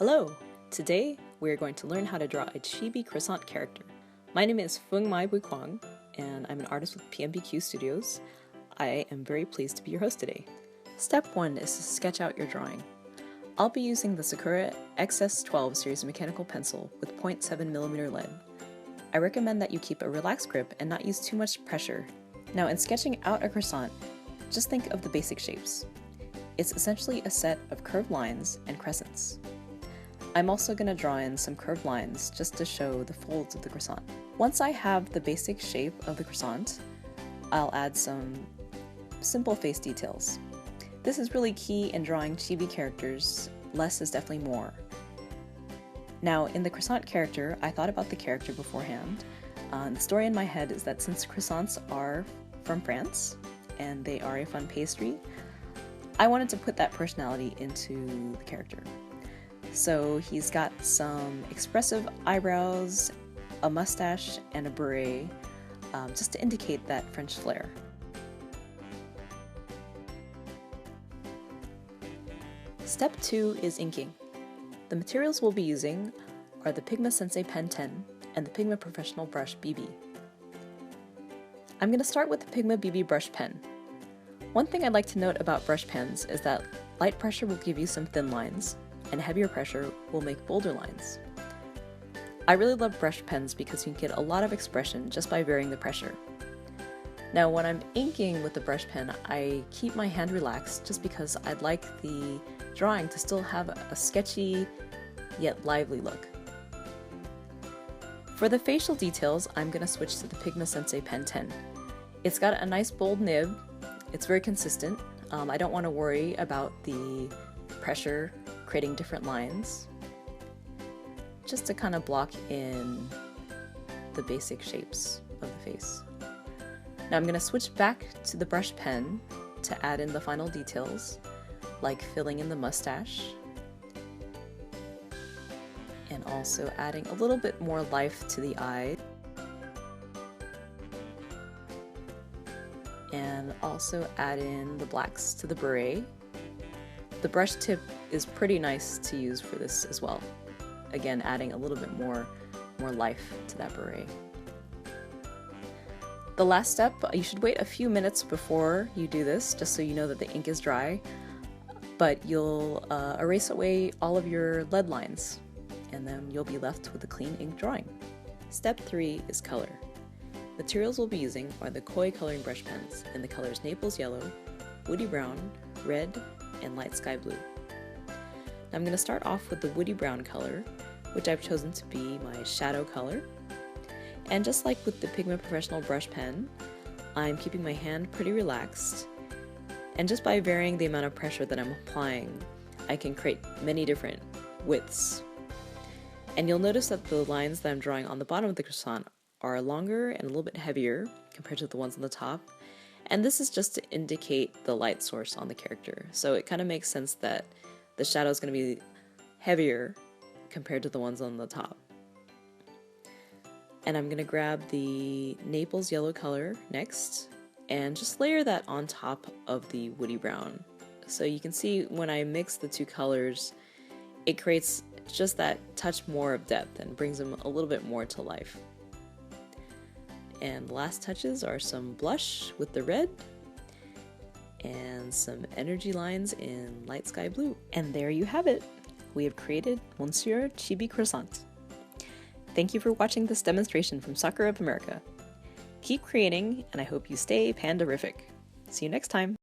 Hello! Today we are going to learn how to draw a Chibi Croissant character. My name is Phuong Mai Bui Quang, and I'm an artist with PMBQ Studios. I am very pleased to be your host today. Step 1 is to sketch out your drawing. I'll be using the Sakura XS12 series mechanical pencil with 0.7mm lead. I recommend that you keep a relaxed grip and not use too much pressure. Now in sketching out a croissant, just think of the basic shapes. It's essentially a set of curved lines and crescents. I'm also going to draw in some curved lines just to show the folds of the croissant. Once I have the basic shape of the croissant, I'll add some simple face details. This is really key in drawing chibi characters. Less is definitely more. Now, in the croissant character, I thought about the character beforehand. The story in my head is that since croissants are from France and they are a fun pastry, I wanted to put that personality into the character. So he's got some expressive eyebrows, a mustache, and a beret, just to indicate that French flair. Step 2 is inking. The materials we'll be using are the Pigma Pen 10 and the Pigma Professional Brush BB. I'm going to start with the Pigma BB brush pen. One thing I'd like to note about brush pens is that light pressure will give you some thin lines, and heavier pressure will make bolder lines. I really love brush pens because you can get a lot of expression just by varying the pressure. Now when I'm inking with the brush pen, I keep my hand relaxed just because I'd like the drawing to still have a sketchy yet lively look. For the facial details, I'm going to switch to the Pigma Pen 10. It's got a nice bold nib, it's very consistent. I don't want to worry about the pressure creating different lines, just to kind of block in the basic shapes of the face. Now I'm going to switch back to the brush pen to add in the final details, like filling in the mustache, and also adding a little bit more life to the eye, and also add in the blacks to the beret. The brush tip is pretty nice to use for this as well. Again, adding a little bit more life to that beret. The last step, you should wait a few minutes before you do this, just so you know that the ink is dry, but you'll erase away all of your lead lines, and then you'll be left with a clean ink drawing. Step 3 is color. Materials we'll be using are the Koi coloring brush pens in the colors Naples Yellow, Woody Brown, Red, and Light Sky Blue. Now I'm going to start off with the Woody Brown color, which I've chosen to be my shadow color. And just like with the Pigma Professional Brush Pen, I'm keeping my hand pretty relaxed. And just by varying the amount of pressure that I'm applying, I can create many different widths. And you'll notice that the lines that I'm drawing on the bottom of the croissant are longer and a little bit heavier compared to the ones on the top. And this is just to indicate the light source on the character. So it kind of makes sense that the shadow is going to be heavier compared to the ones on the top. And I'm going to grab the Naples Yellow color next and just layer that on top of the Woody Brown. So you can see when I mix the two colors, it creates just that touch more of depth and brings them a little bit more to life. And the last touches are some blush with the red and some energy lines in light sky blue. And there you have it. We have created Monsieur Chibi Croissant. Thank you for watching this demonstration from Sakura of America. Keep creating, and I hope you stay panderific. See you next time.